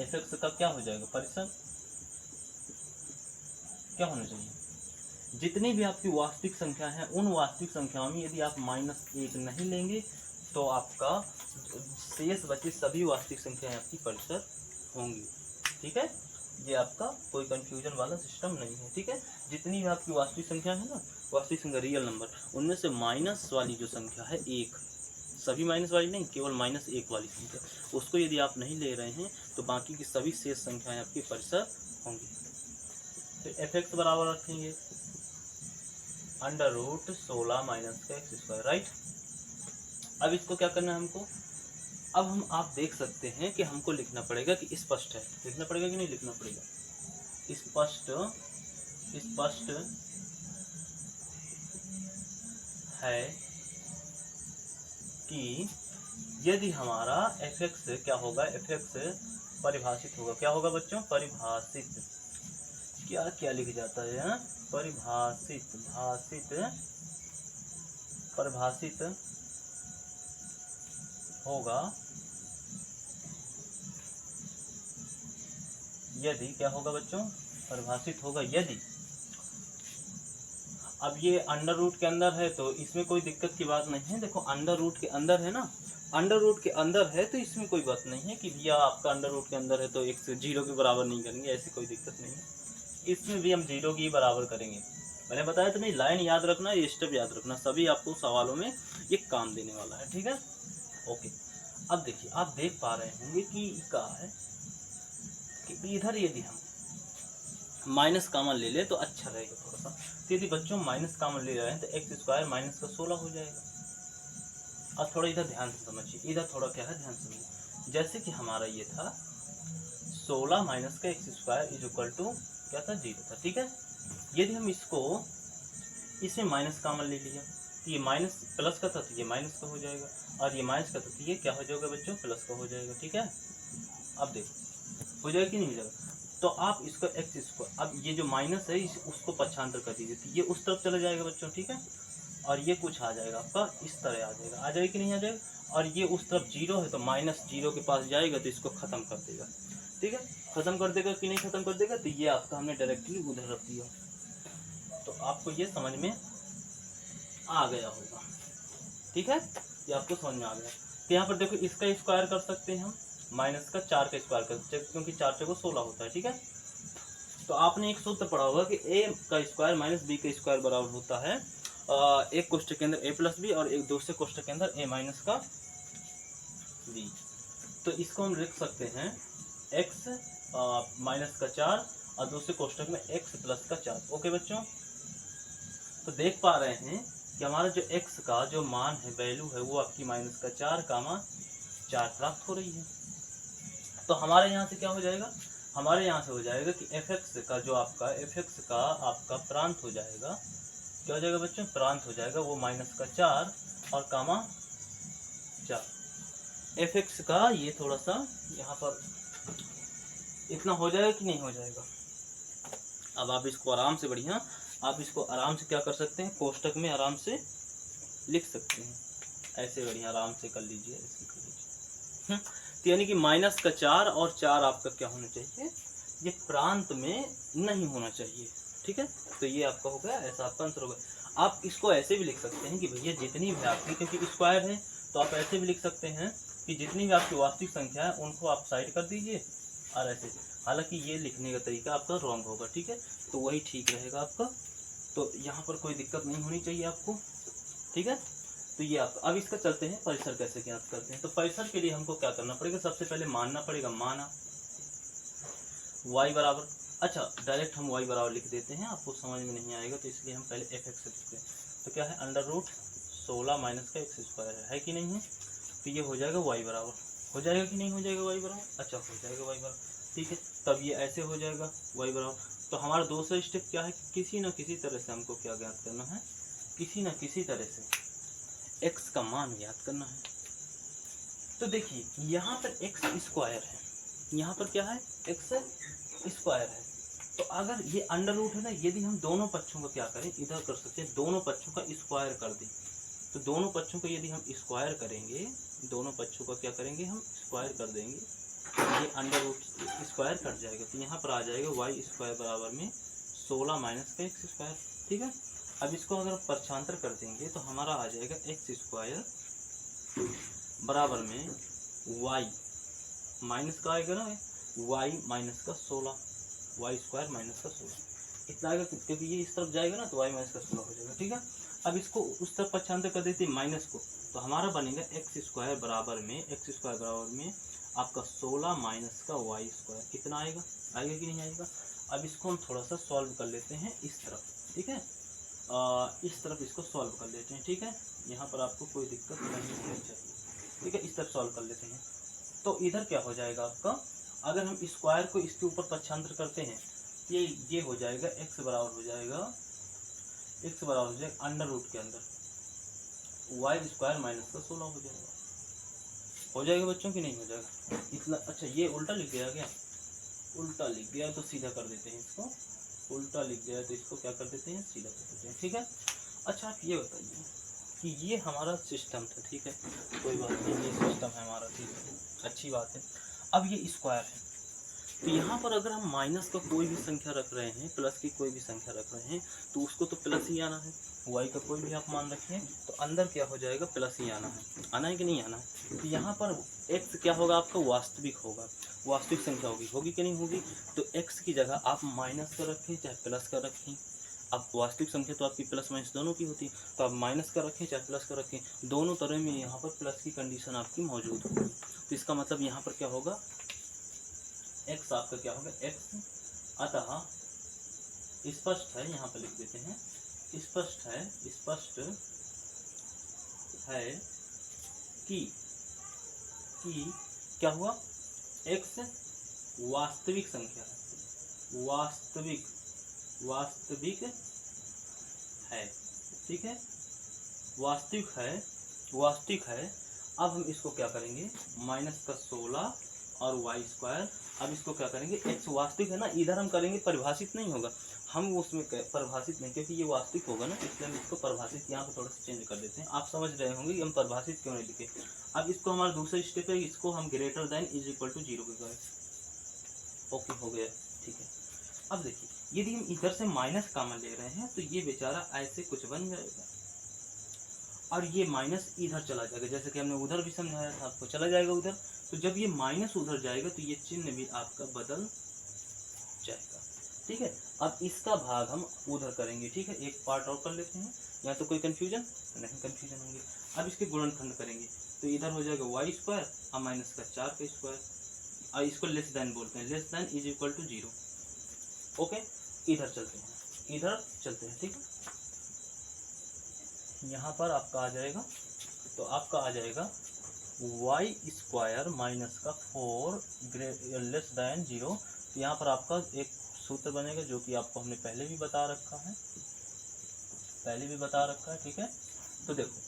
f(x) का क्या हो जाएगा, परिसर क्या होना चाहिए। जितनी भी आपकी वास्तविक संख्या है, उन वास्तविक संख्याओं में यदि आप -1 नहीं लेंगे तो आपका शेष बचे सभी वास्तविक संख्याएं आपकी परिसर होंगी, ठीक है। ये आपका कोई कंफ्यूजन वाला सिस्टम नहीं है, ठीक है। जितनी भी आपकी वास्तविक संख्या है ना, वास्तविक संख्या रियल नंबर, उनमें से माइनस वाली जो संख्या है 1, सभी माइनस वाली नहीं, केवल -1 वाली संख्या, उसको यदि आप नहीं ले रहे हैं तो बाकी की सभी शेष संख्याएं आपकी परिसर होंगी। तो f(x) बराबर रखेंगे √16 - x², राइट। अब इसको क्या करना है हमको, अब हम आप देख सकते हैं कि हमको लिखना पड़ेगा कि स्पष्ट है, लिखना पड़ेगा कि नहीं लिखना पड़ेगा, स्पष्ट है कि यदि हमारा f(x) क्या होगा, f(x) परिभाषित होगा, क्या होगा बच्चों, परिभाषित, क्या क्या लिख जाता है यहाँ, परिभाषित होगा यदि, क्या होगा बच्चों, परिभाषित होगा यदि। अब ये अंडर रूट के अंदर है तो इसमें कोई दिक्कत की बात नहीं है। देखो अंडर रूट के अंदर है ना, अंडर रूट के अंदर है तो इसमें कोई बात नहीं है कि भैया आपका अंडर रूट के अंदर है तो x 0 के बराबर नहीं करेंगे, ऐसी कोई दिक्कत नहीं है। इसमें भी हम 0 की बराबर करेंगे। मैंने बताया तो नहीं, लाइन याद रखना, ये स्टेप याद रखना, सभी आपको सवालों में ये काम देने वाला है, ठीक है। ओके, अब देखिए, आप देख पा रहे होंगे कि क्या है कि इधर यदि हम माइनस कॉमन ले ले तो अच्छा रहेगा थोड़ा सा। तो यदि बच्चों माइनस कॉमन ले रहे हैं तो x² - 16 हो जाएगा। अब थोड़ा इधर ध्यान से समझिए, इधर थोड़ा क्या है ध्यान से समझिए। जैसे कि हमारा ये था 16 - x² क्या था, 0 था, ठीक है। यदि हम इसको, इसमें माइनस कॉमन ले लिया तो ये माइनस प्लस का था तो ये माइनस का हो जाएगा, और ये माइनस का था तो ये क्या हो जाएगा बच्चों, प्लस का हो जाएगा, ठीक है। अब देखो हो जाएगा कि नहीं हो जाएगा। तो आप इसको x², अब ये जो माइनस है उसको पक्षांतर कर दीजिए तो ये उस तरफ चला जाएगा बच्चों, ठीक है। और ये कुछ आ जाएगा आपका इस तरह आ जाएगा, आ जाएगा कि नहीं आ जाएगा। और ये उस तरफ 0 है तो -0 के पास जाएगा तो इसको खत्म कर देगा, ठीक है। खत्म कर देगा कि नहीं खत्म कर देगा, तो ये आपका हमने डायरेक्टली उधर रख दिया। तो आपको ये समझ में आ गया होगा, ठीक है, ये आपको समझ में आ गया। तो यहाँ पर देखो इसका स्क्वायर कर सकते हैं हम, -4 का स्क्वायर कर सकते हैं, क्योंकि 4 × 16 होता है, ठीक है। तो आपने एक सूत्र पढ़ा होगा कि a का स्क्वायर - b का स्क्वायर बराबर होता है एक कोष्ठक के अंदर a + b और एक दूसरे कोष्ठक के अंदर a - का b। तो इसको हम लिख सकते हैं x - 4 और दूसरे कोष्ठक में x + 4। ओके बच्चों, तो देख पा रहे हैं कि हमारा जो x का जो मान है, वैल्यू है, वो आपकी -4 प्राप्त हो रही है। तो हमारे यहाँ से क्या हो जाएगा, हमारे यहाँ से हो जाएगा कि fx का जो आपका fx का आपका प्रांत हो जाएगा, क्या हो जाएगा बच्चों, प्रांत हो जाएगा वो -4 और कामा 4। fx का ये थोड़ा सा यहाँ पर इतना हो जाएगा कि नहीं हो जाएगा। अब आप इसको आराम से बढ़िया, आप इसको आराम से क्या कर सकते हैं, कोष्टक में आराम से लिख सकते हैं, ऐसे बढ़िया आराम से कर लीजिए, ऐसे कर लीजिए। तो यानी कि -4 और 4 आपका क्या होना चाहिए, ये प्रांत में नहीं होना चाहिए, ठीक है। तो ये आपका हो गया, ऐसा आपका आंसर होगा। आप इसको ऐसे भी लिख सकते हैं कि भैया जितनी भी आपकी, क्योंकि स्क्वायर है तो आप ऐसे भी लिख सकते हैं कि जितनी भी आपकी वास्तविक संख्या है उनको आप साइड कर दीजिए और ऐसे। हालांकि ये लिखने का तरीका आपका रॉन्ग होगा, ठीक है, तो वही ठीक रहेगा आपका। तो यहाँ पर कोई दिक्कत नहीं होनी चाहिए आपको, ठीक है। तो ये आप अब इसका चलते हैं परिसर कैसे ज्ञात करते हैं। तो परिसर के लिए हमको क्या करना पड़ेगा, सबसे पहले मानना पड़ेगा, माना y बराबर, अच्छा डायरेक्ट हम y बराबर लिख देते हैं, आपको समझ में नहीं आएगा तो इसलिए हम पहले fx लिखते हैं। तो क्या है, √16 माइनस का x स्क्वायर है कि नहीं है। तो ये हो जाएगा y बराबर, हो जाएगा कि नहीं हो जाएगा y बराबर, अच्छा हो जाएगा y बराबर, ठीक है। तब ये ऐसे हो जाएगा y बराबर। तो हमारा दूसरा स्टेप क्या है, किसी न किसी तरह से हमको क्या ज्ञात करना है, किसी न किसी तरह से x का मान ज्ञात करना है। तो देखिए यहाँ पर x स्क्वायर है, यहाँ पर क्या है, x स्क्वायर है। तो अगर ये अंडर रूट है ना, यदि हम दोनों पक्षों का क्या करें, इधर कर सकते हैं, दोनों पक्षों का स्क्वायर कर दें। तो दोनों पक्षों का यदि हम स्क्वायर करेंगे, दोनों पक्षों का क्या करेंगे, हम स्क्वायर कर देंगे, ये अंडर रूट स्क्वायर कट जाएगा। तो यहाँ पर आ जाएगा वाई स्क्वायर बराबर में 16 माइनस का एक्स स्क्वायर, ठीक है। अब इसको अगर पक्षांतर कर देंगे तो हमारा आ जाएगा एक्स स्क्वायर बराबर में वाई माइनस का आएगा ना, वाई माइनस का 16, वाई स्क्वायर माइनस का 16 इतना आएगा, क्योंकि ये इस तरफ जाएगा ना तो वाई माइनस का 16 हो जाएगा, ठीक है। अब इसको उस तरफ पक्षांतर कर देते हैं माइनस को, तो हमारा बनेगा एक्स स्क्वायर बराबर में आपका 16 माइनस का वाई स्क्वायर, कितना आएगा, आएगा कि नहीं आएगा। अब इसको हम थोड़ा सा सॉल्व कर लेते हैं इस तरफ, ठीक है, इस तरफ इसको सॉल्व कर लेते हैं, ठीक है। यहाँ पर आपको कोई दिक्कत नहीं होनी चाहिए, ठीक है, इस तरफ सॉल्व कर लेते हैं। तो इधर क्या हो जाएगा आपका, अगर हम स्क्वायर को इसके ऊपर पक्षांतर करते हैं तो ये हो जाएगा एक्स बराबर हो जाएगा अंडर रूट के अंदर वाई स्क्वायर माइनस का 16 हो जाएगा बच्चों की नहीं हो जाएगा इतना। अच्छा ये उल्टा लिख गया क्या, उल्टा लिख गया तो सीधा कर देते हैं इसको, उल्टा लिख गया तो इसको क्या कर देते हैं, सीधा कर देते हैं, ठीक है। अच्छा आप ये बताइए कि ये हमारा सिस्टम था, ठीक है, कोई बात नहीं, ये सिस्टम है हमारा, ठीक है, अच्छी बात है। अब ये स्क्वायर है, तो यहाँ पर अगर हम माइनस का कोई भी संख्या रख रहे हैं, प्लस की कोई भी संख्या रख रहे हैं, तो उसको तो प्लस ही आना है। वाई का कोई भी आप मान रखें तो अंदर क्या हो जाएगा, प्लस ही आना है कि नहीं आना है। तो यहाँ पर एक्स क्या होगा आपका, वास्तविक होगा, वास्तविक संख्या होगी कि नहीं होगी। तो एक्स की जगह आप माइनस का रखें चाहे प्लस का रखें, अब वास्तविक संख्या तो आपकी प्लस माइनस दोनों की होती है, तो आप माइनस का रखें चाहे प्लस का रखें, दोनों तरह में यहाँ पर प्लस की कंडीशन आपकी मौजूद होगी। तो इसका मतलब यहाँ पर क्या होगा, एक्स आपका क्या होगा, एक्स, अतः स्पष्ट है, यहाँ पर लिख देते हैं, स्पष्ट है कि क्या हुआ, एक्स वास्तविक संख्या है, वास्तविक है, ठीक है, वास्तविक है। अब हम इसको क्या करेंगे, माइनस का 16 और वाई स्क्वायर, अब इसको क्या करेंगे, एक्स वास्तविक है ना, इधर हम करेंगे परिभाषित नहीं होगा, हम उसमें परिभाषित नहीं, क्योंकि ये वास्तविक होगा ना, इसलिए हम इसको परिभाषित यहाँ पर थोड़ा सा चेंज कर देते हैं। आप समझ रहे होंगे कि हम परिभाषित क्यों नहीं लिखे। अब इसको हमारा दूसरा स्टेप है, इसको हम greater than is equal to 0 पे करें, ओके हो गया, ठीक है। अब देखिए यदि हम इधर से माइनस कॉमन ले रहे हैं तो ये बेचारा ऐसे कुछ बन जाएगा और ये माइनस इधर चला जाएगा, जैसे कि हमने उधर भी समझाया था आपको, चला जाएगा उधर। तो जब ये माइनस उधर जाएगा तो ये चिन्ह भी आपका बदल जाएगा, ठीक है। अब इसका भाग हम उधर करेंगे, ठीक है, एक पार्ट और कर लेते हैं, यहाँ तो कोई कंफ्यूजन नहीं, कंफ्यूजन होंगे। अब इसके गुणनखंड करेंगे तो इधर हो जाएगा वाई स्क्वायर और माइनस का 4 का स्क्वायर, और इसको लेस देन बोलते हैं, less than is equal to 0, okay. इधर चलते हैं, ठीक है। यहाँ पर आपका आ जाएगा, तो आपका आ जाएगा वाई स्क्वायर माइनस का 4 लेस देन 0, तो यहाँ पर आपका एक सूत्र बनेगा जो कि आपको हमने पहले भी बता रखा है, ठीक है। तो देखो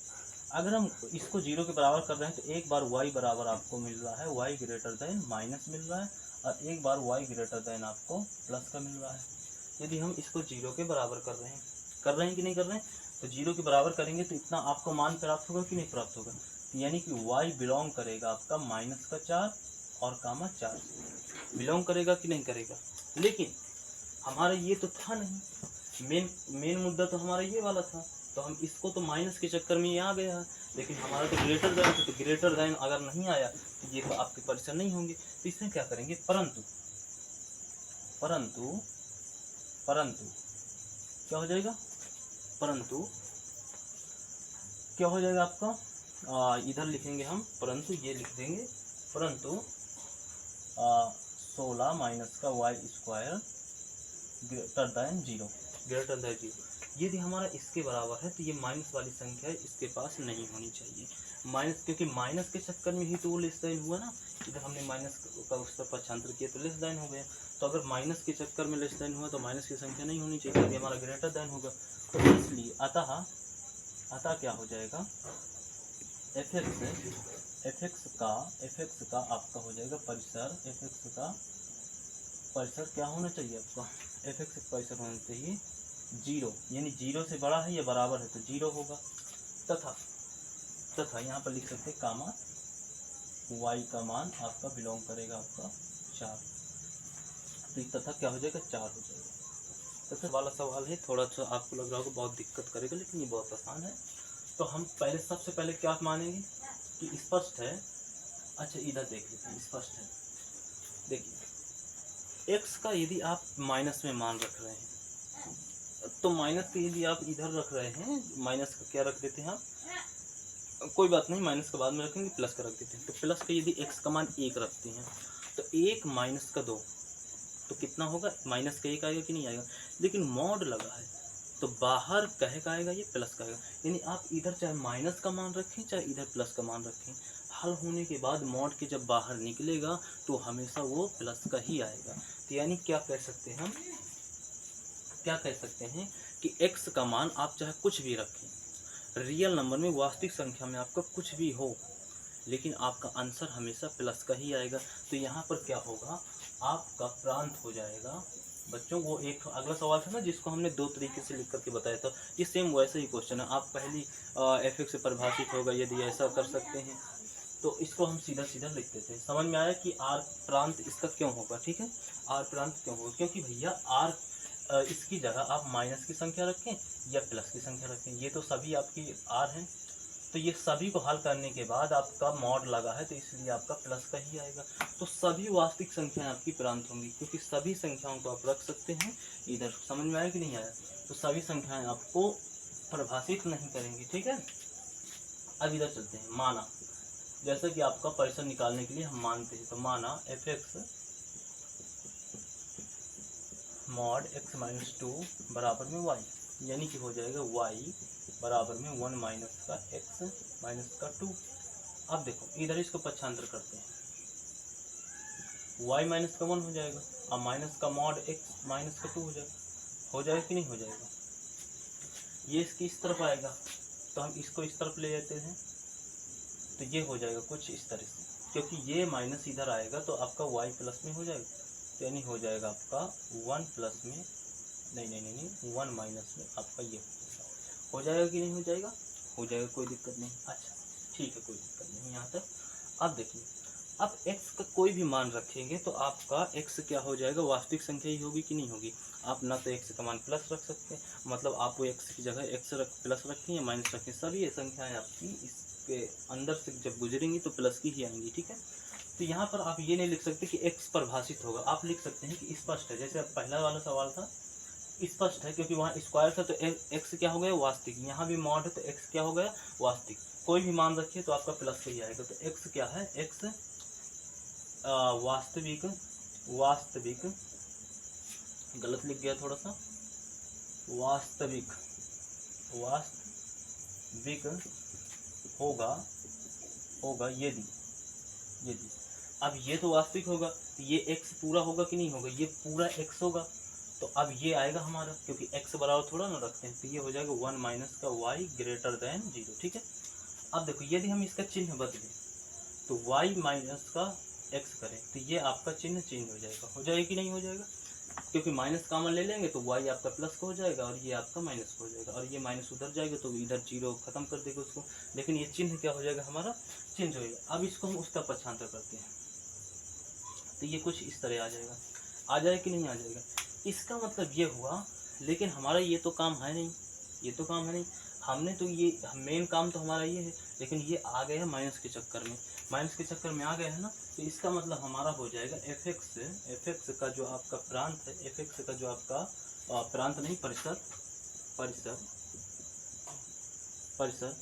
अगर हम इसको 0 के बराबर कर रहे हैं तो एक बार y बराबर आपको मिल रहा है y ग्रेटर देन माइनस मिल रहा है, और एक बार y ग्रेटर देन आपको प्लस का मिल रहा है। यदि हम इसको 0 के बराबर कर रहे हैं कि नहीं कर रहे हैं, तो 0 के बराबर करेंगे तो इतना आपको मान प्राप्त होगा कि नहीं प्राप्त होगा, यानी कि y बिलोंग करेगा आपका -4 और कामा 4 बिलोंग करेगा कि नहीं करेगा। लेकिन हमारा ये तो था नहीं, मेन मुद्दा तो हमारा ये वाला था, तो हम इसको तो माइनस के चक्कर में ये आ गया है, लेकिन हमारा तो ग्रेटर देन था, तो ग्रेटर देन अगर नहीं आया तो ये तो आपके परीक्षण नहीं होंगे। तो इसमें क्या करेंगे, परंतु क्या हो जाएगा, क्या हो जाएगा आपका, इधर लिखेंगे हम परंतु, ये लिख देंगे परंतु 16 माइनस का वाई स्क्वायर ग्रेटर देन 0। यदि हमारा इसके बराबर है तो ये माइनस वाली संख्या है इसके पास नहीं होनी चाहिए, माइनस, क्योंकि माइनस के चक्कर में ही तो वो लेस देन हुआ ना, इधर हमने माइनस का उस पर पक्षांतर किया तो लेस देन हो गया। तो अगर माइनस के चक्कर में लेस देन हुआ तो माइनस की संख्या नहीं होनी चाहिए, क्योंकि हमारा ग्रेटर देन होगा। तो इसलिए अतः क्या हो जाएगा, एफ एक्स का आपका हो जाएगा परिसर, परिसर क्या होना चाहिए आपका, एफ एक्स का परिसर होना चाहिए 0, यानी 0 से बड़ा है या बराबर है तो 0 होगा। तथा यहाँ पर लिख सकते हैं कामा y का मान आपका बिलोंग करेगा आपका 4, तो तथा क्या हो जाएगा 4 हो जाएगा। तथा वाला सवाल है, थोड़ा सा आपको लग रहा होगा बहुत दिक्कत करेगा, लेकिन ये बहुत आसान है। तो हम सबसे पहले क्या मानेंगे कि स्पष्ट है। अच्छा इधर देख लेते हैं, स्पष्ट है। देखिए x का यदि आप माइनस में मान रख रहे हैं तो माइनस के यदि आप इधर रख रहे हैं, माइनस का क्या रख देते हैं आप, कोई बात नहीं, माइनस के बाद में रखेंगे, प्लस का रख देते हैं। तो प्लस का यदि x का मान 1 रखते हैं तो 1 माइनस का 2 तो कितना होगा, माइनस का 1 आएगा कि नहीं आएगा। लेकिन मॉड लगा है तो बाहर कहे का आएगा, ये प्लस का आएगा। यानी आप इधर चाहे माइनस का मान रखें चाहे इधर प्लस का मान रखें, हल होने के बाद मॉड के जब बाहर निकलेगा तो हमेशा वो प्लस का ही आएगा। तो यानी क्या कह सकते हैं हम, कि x का मान आप चाहे कुछ भी रखें, रियल नंबर में, वास्तविक संख्या में आपका कुछ भी हो, लेकिन आपका आंसर हमेशा प्लस का ही आएगा। तो यहाँ पर क्या होगा, आपका प्रांत हो जाएगा बच्चों। वो एक अगला सवाल था ना जिसको हमने 2 तरीके से लिख करके बताया था, ये सेम वैसे ही क्वेश्चन है। आप पहली एफ एक्स से परिभाषित होगा, यदि ऐसा कर सकते हैं तो इसको हम सीधा लिख देते हैं। समझ में आया कि आर प्रांत इसका क्यों होगा, ठीक है। आर प्रांत क्यों होगा, क्योंकि भैया आर इसकी जगह आप माइनस की संख्या रखें या प्लस की संख्या रखें, ये तो सभी आपकी आर हैं। तो ये सभी को हल करने के बाद आपका मॉड लगा है तो इसलिए आपका प्लस का ही आएगा। तो सभी वास्तविक संख्याएं आपकी प्रांत होंगी, क्योंकि सभी संख्याओं को आप रख सकते हैं इधर। समझ में आया कि नहीं आया, तो सभी संख्याएं आपको परिभाषित नहीं करेंगी, ठीक है। अब इधर चलते हैं, माना जैसा कि आपका परिसर निकालने के लिए हम मानते हैं, तो माना F x mod x minus 2 बराबर में y, यानी कि हो जाएगा y बराबर में 1 माइनस का x माइनस का 2। अब देखो इधर इसको पक्षांतर करते हैं, y माइनस का 1 हो जाएगा, अब माइनस का मॉड x माइनस का 2 हो जाएगा कि नहीं हो जाएगा। ये इसकी इस तरफ आएगा तो हम इसको इस तरफ ले जाते हैं, तो ये हो जाएगा कुछ इस तरह से, क्योंकि ये माइनस इधर आएगा तो आपका y प्लस में हो जाएगा, यानी हो जाएगा आपका 1 प्लस में नहीं 1 माइनस में आपका ये हो जाएगा कि नहीं हो जाएगा, हो जाएगा, कोई दिक्कत नहीं। अच्छा ठीक है, कोई दिक्कत नहीं यहाँ तक। अब देखिए, अब x का कोई भी मान रखेंगे तो आपका x क्या हो जाएगा, वास्तविक संख्या ही होगी कि नहीं होगी। आप ना तो x का मान प्लस रख सकते हैं, मतलब आप वो x की जगह x प्लस रखें या माइनस रखें, सभी ये संख्याएँ आपकी इसके अंदर से जब गुजरेंगी तो प्लस की ही आएंगी, ठीक है। तो यहाँ पर आप ये नहीं लिख सकते कि x परिभाषित होगा, आप लिख सकते हैं कि स्पष्ट है। जैसे पहला वाला सवाल था स्पष्ट है, क्योंकि वहाँ स्क्वायर था तो x क्या हो गया, वास्तविक। यहाँ भी मॉड है तो x क्या हो गया, वास्तविक। कोई भी मान रखिए तो आपका प्लस का ही आएगा। तो x क्या है, x वास्तविक गलत लिख गया थोड़ा सा, वास्तविक होगा यदि अब ये तो वास्तविक होगा, तो ये x पूरा होगा कि नहीं होगा, ये पूरा x होगा। तो अब ये आएगा हमारा, क्योंकि x बराबर थोड़ा ना रखते हैं, तो ये हो जाएगा 1 माइनस का y ग्रेटर देन 0। ठीक है, अब देखो यदि हम इसका चिन्ह बदलें तो y माइनस का x करें तो ये आपका चिन्ह चेंज हो जाएगा कि नहीं हो जाएगा, क्योंकि माइनस कॉमन ले लेंगे तो y आपका प्लस का हो जाएगा और ये आपका माइनस का हो जाएगा, और ये माइनस उधर जाएगा तो इधर 0 खत्म कर देगा उसको, लेकिन ये चिन्ह क्या हो जाएगा हमारा, चेंज हो जाएगा। अब इसको हम उस तरफ पक्षांतर करते हैं तो ये कुछ इस तरह आ जाएगा, आ जाएगा कि नहीं आ जाएगा। इसका मतलब ये हुआ, लेकिन हमारा ये तो काम है नहीं, ये तो काम है नहीं, हमने तो ये मेन काम तो हमारा ये है, लेकिन ये आ गया है माइनस के चक्कर में, माइनस के चक्कर में आ गया है ना, तो इसका मतलब हमारा हो जाएगा एफ एक्स का जो आपका प्रांत है, एफ एक्स का जो आपका प्रांत नहीं परिसर परिसर परिसर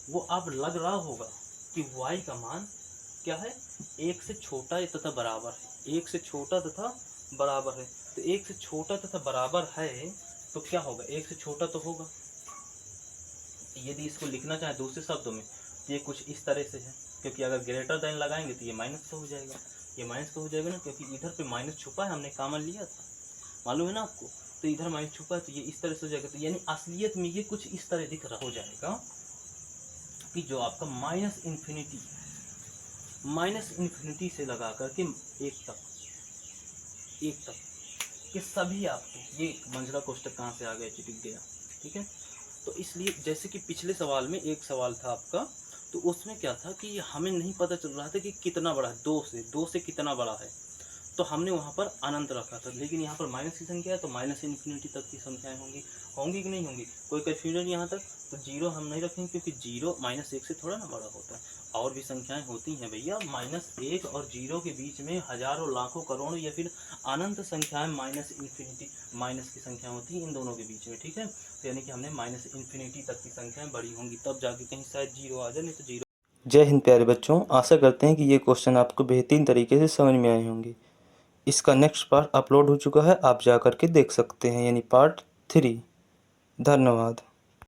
वो अब लग रहा होगा कि y का मान क्या है, एक से छोटा तथा बराबर है, एक से छोटा तथा बराबर है। तो एक से छोटा तथा बराबर है तो क्या होगा, एक से छोटा तो होगा। यदि इसको लिखना चाहे दूसरे शब्दों में तो ये कुछ इस तरह से है, क्योंकि अगर ग्रेटर देन लगाएंगे तो ये माइनस का हो जाएगा, ये माइनस का हो जाएगा ना, क्योंकि इधर पे माइनस छुपा है, हमने कॉमन लिया था, मालूम है ना आपको, तो इधर माइनस छुपा है तो ये इस तरह से हो जाएगा। तो यानी असलियत में ये कुछ इस तरह दिख रहा हो जाएगा कि जो आपका माइनस इन्फिनिटी से लगा करके एक तक ये सभी आपके, ये मंझला कोष्टक कहाँ से आ गया, चिपक गया। ठीक है, तो इसलिए जैसे कि पिछले सवाल में एक सवाल था आपका, तो उसमें क्या था कि हमें नहीं पता चल रहा था कि कितना बड़ा है, दो से कितना बड़ा है, तो हमने वहाँ पर अनंत रखा था, लेकिन यहाँ पर माइनस की संख्या है तो माइनस इन्फिनिटी तक की संख्याएं होंगी कि नहीं होंगी, कोई कन्फ्यूजन यहाँ तक। तो 0 हम नहीं रखेंगे, क्योंकि 0 -1 से थोड़ा ना बड़ा होता है, और भी संख्याएं होती हैं भैया, -1 और 0 के बीच में हजारों लाखों करोड़ों या फिर अनंत संख्याएं माइनस इन्फिनिटी माइनस की संख्या होती हैं इन दोनों के बीच में। ठीक है, तो यानी कि हमने माइनस इन्फिनिटी तक की संख्याएं बड़ी होंगी, तब जाके कहीं शायद 0 आ जाए, नहीं तो 0। जय हिंद प्यारे बच्चों, आशा करते हैं कि ये क्वेश्चन आपको बेहतरीन तरीके से समझ में आए होंगे। इसका नेक्स्ट पार्ट अपलोड हो चुका है, आप जा कर के देख सकते हैं, यानी पार्ट 3। धन्यवाद।